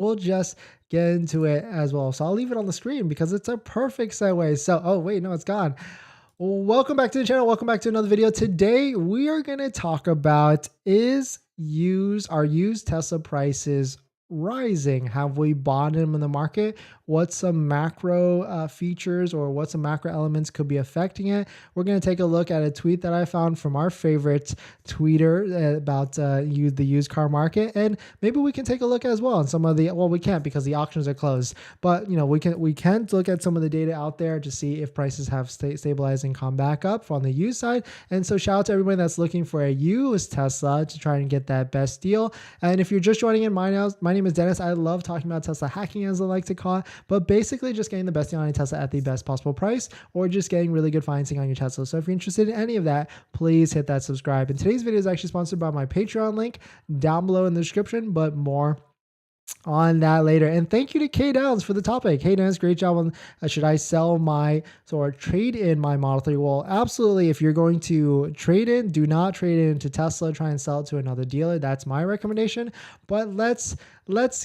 we'll just get into it as well. So I'll leave it on the screen because it's a perfect segue. So, oh wait, no, it's gone. Well, welcome back to the channel. Welcome back to another video. Today, we are going to talk about are used Tesla prices rising? Have we bought them in the market? What some macro features or what some macro elements could be affecting it? We're going to take a look at a tweet that I found from our favorite tweeter about the used car market, and maybe we can take a look as well on some of the, well, we can't because the auctions are closed, but we can look at some of the data out there to see if prices have stabilized and come back up on the used side. And so shout out to everybody that's looking for a used Tesla to try and get that best deal. And if you're just joining in, my name is Dennis. I love talking about Tesla hacking, as I like to call it, but basically just getting the best deal on your Tesla at the best possible price, or just getting really good financing on your Tesla. So if you're interested in any of that, please hit that subscribe. And today's video is actually sponsored by my Patreon link down below in the description, but more on that later. And thank you to K Downs for the topic. Hey Dennis, great job on should I sell my or trade in my Model 3? Well, absolutely. If you're going to trade in, do not trade it into Tesla. Try and sell it to another dealer. That's my recommendation. But let's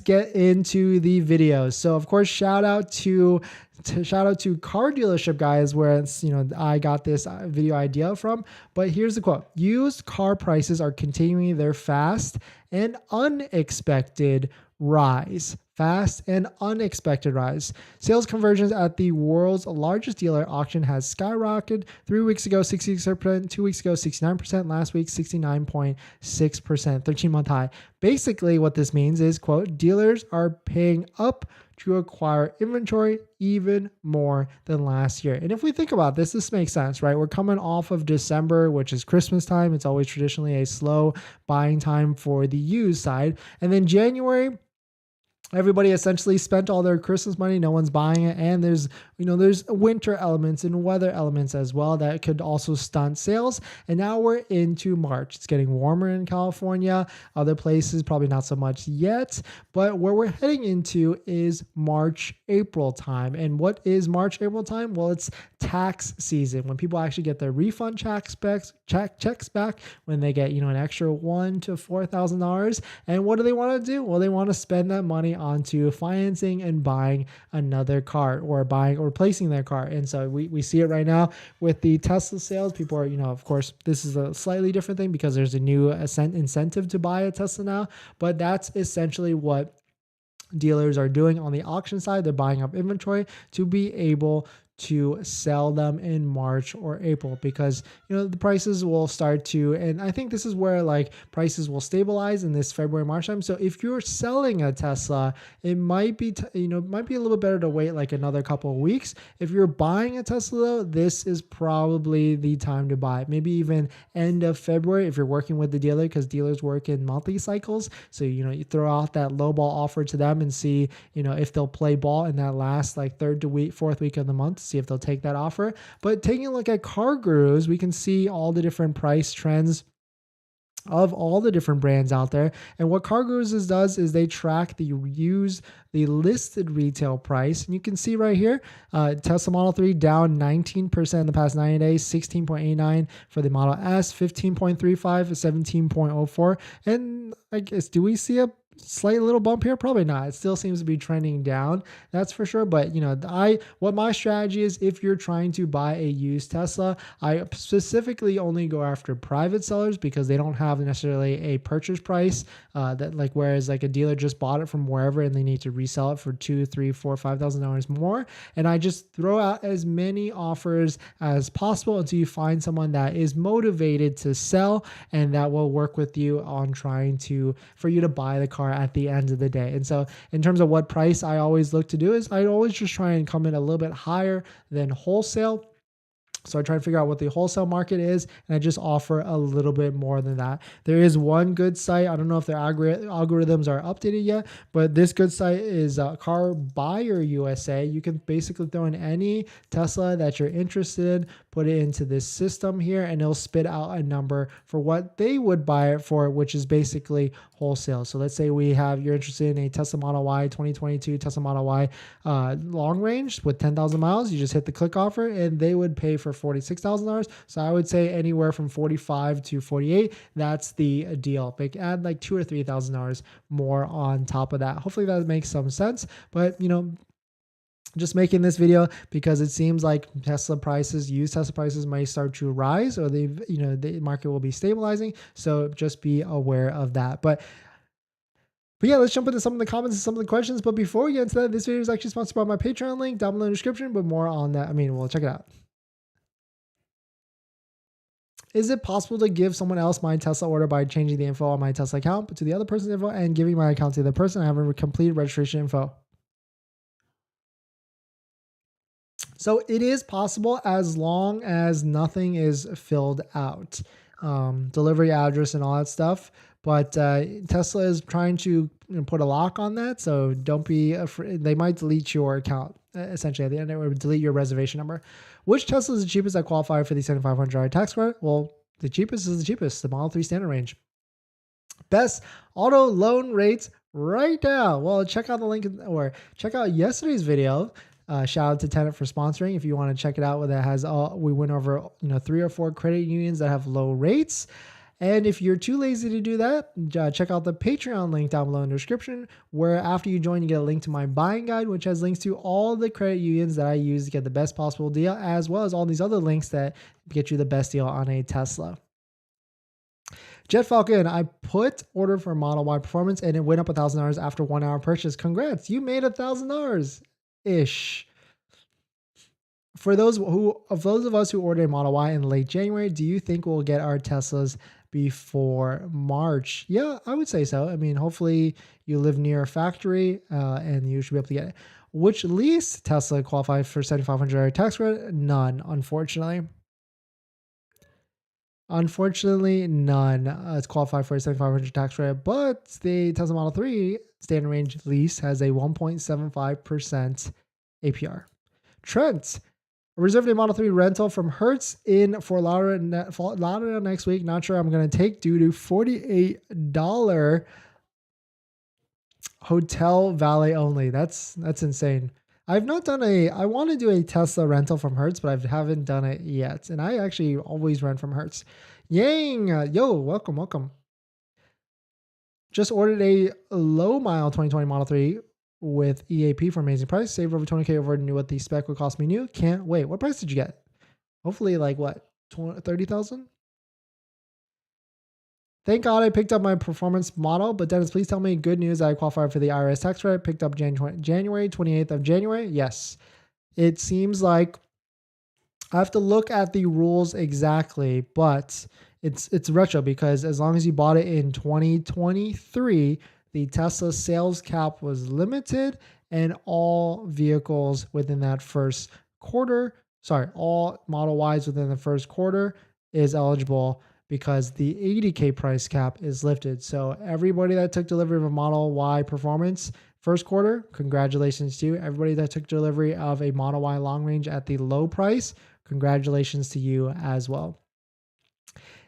get into the video. So of course, shout out to Car Dealership Guys, where it's, I got this video idea from. But here's the quote: used car prices are continuing their fast and unexpected rise. Fast and unexpected rise. Sales conversions at the world's largest dealer auction has skyrocketed. 3 weeks ago, 66%, 2 weeks ago, 69%, last week, 69.6%, 13-month high. Basically, what this means is, quote, dealers are paying up to acquire inventory even more than last year. And if we think about this makes sense, right? We're coming off of December, which is Christmas time. It's always traditionally a slow buying time for the used side. And then January, everybody essentially spent all their Christmas money. No one's buying it. And there's winter elements and weather elements as well that could also stunt sales. And now we're into March. It's getting warmer in California. Other places, probably not so much yet. But where we're heading into is March, April time. And what is March, April time? Well, it's tax season, when people actually get their refund checks back, when they get, an extra $1,000 to $4,000. And what do they want to do? Well, they want to spend that money onto financing and buying another car, or replacing their car. And so we see it right now with the Tesla sales. People are, of course, this is a slightly different thing because there's a new incentive to buy a Tesla now, but that's essentially what dealers are doing on the auction side. They're buying up inventory to be able to sell them in March or April, because the prices will start to, and I think this is where prices will stabilize in this February, March time. So if you're selling a Tesla, it might be might be a little better to wait another couple of weeks. If you're buying a Tesla though, this is probably the time to buy it. Maybe even end of February if you're working with the dealer, because dealers work in monthly cycles. So you throw out that low ball offer to them and see if they'll play ball in that last fourth week of the month, see if they'll take that offer. But taking a look at Car Gurus, we can see all the different price trends of all the different brands out there. And what Car Gurus does is they track the listed retail price. And you can see right here, Tesla Model 3 down 19% in the past 90 days, 16.89 for the Model S, 15.35, 17.04. And I guess, do we see a slight little bump here? Probably not. It still seems to be trending down, that's for sure. But what my strategy is, if you're trying to buy a used Tesla, I specifically only go after private sellers, because they don't have necessarily a purchase price whereas a dealer just bought it from wherever and they need to resell it for $2,000, $3,000, $4,000, $5,000 more. And I just throw out as many offers as possible until you find someone that is motivated to sell and that will work with you on trying for you to buy the car at the end of the day. And so in terms of what price I always look to do is I always just try and come in a little bit higher than wholesale. So I try to figure out what the wholesale market is, and I just offer a little bit more than that. There is one good site. I don't know if their algorithms are updated yet, but this good site is Car Buyer USA. You can basically throw in any Tesla that you're interested in, put it into this system here, and it'll spit out a number for what they would buy it for, which is basically wholesale. So let's say you're interested in a Tesla Model Y 2022 Tesla Model Y long range with 10,000 miles. You just hit the click offer, and they would pay for $46,000. So I would say anywhere from 45 to 48. That's the deal. Like add like $2,000 or $3,000 more on top of that. Hopefully that makes some sense. But just making this video because it seems like used Tesla prices might start to rise, or the market will be stabilizing. So just be aware of that. But yeah, let's jump into some of the comments and some of the questions. But before we get into that, this video is actually sponsored by my Patreon link down below in the description, but more on that. Well, check it out. Is it possible to give someone else my Tesla order by changing the info on my Tesla account to the other person's info and giving my account to the other person? I have a completed registration info. So it is possible as long as nothing is filled out, delivery address and all that stuff. But Tesla is trying to put a lock on that. So don't be afraid. They might delete your account essentially at the end. It would delete your reservation number. Which Tesla is the cheapest that qualify for the $7,500 tax credit? Well, the cheapest is the cheapest, the Model 3 standard range. Best auto loan rates right now. Well, check out the link or check out yesterday's video. Shout out to Tenet for sponsoring. If you want to check it out, where that has we went over 3 or 4 credit unions that have low rates. And if you're too lazy to do that, check out the Patreon link down below in the description, where after you join, you get a link to my buying guide, which has links to all the credit unions that I use to get the best possible deal, as well as all these other links that get you the best deal on a Tesla. Jet Falcon, I put order for Model Y Performance and it went up $1,000 after 1 hour purchase. Congrats, you made $1,000 ish. For those of us who ordered a Model Y in late January, do you think we'll get our Teslas before March? Yeah, I would say so. Hopefully you live near a factory and you should be able to get it. Which lease Tesla qualifies for $7,500 tax credit? None, unfortunately. Unfortunately, none. It's qualified for a $7,500 tax credit, but the Tesla Model 3 standard range lease has a 1.75% APR. Trent, reserve a Model 3 rental from Hertz in Fort Lauderdale next week. Not sure I'm going to take due to $48 hotel valet only. That's insane. I've not done I want to do a Tesla rental from Hertz, but I haven't done it yet. And I actually always rent from Hertz. Yang, yo, welcome. Just ordered a low mile 2020 Model 3 with EAP for amazing price. Saved over 20K over what the spec would cost me new. Can't wait. What price did you get? Hopefully like what? 30,000? Thank God I picked up my performance model, but Dennis, please tell me good news. I qualified for the IRS tax credit. Picked up January 28th of January. Yes. It seems like I have to look at the rules exactly, but it's retro because as long as you bought it in 2023, the Tesla sales cap was limited and all vehicles within that first quarter, all Model Ys within the first quarter is eligible because the 80K price cap is lifted. So everybody that took delivery of a Model Y Performance first quarter, congratulations to you. Everybody that took delivery of a Model Y long range at the low price, congratulations to you as well.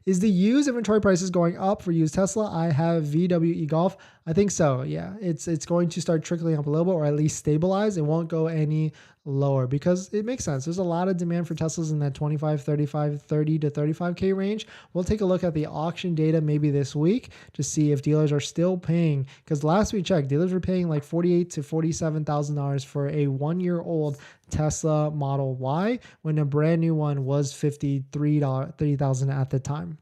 Is the used inventory prices going up for used Tesla? I have VW eGolf. I think so. Yeah, it's going to start trickling up a little bit, or at least stabilize. It won't go any lower because it makes sense. There's a lot of demand for Teslas in that 25, 35, 30 to 35K range. We'll take a look at the auction data maybe this week to see if dealers are still paying. Because last we checked, dealers were paying like $48,000 to $47,000 for a 1-year-old Tesla Model Y when a brand new one was $30,000 at the time.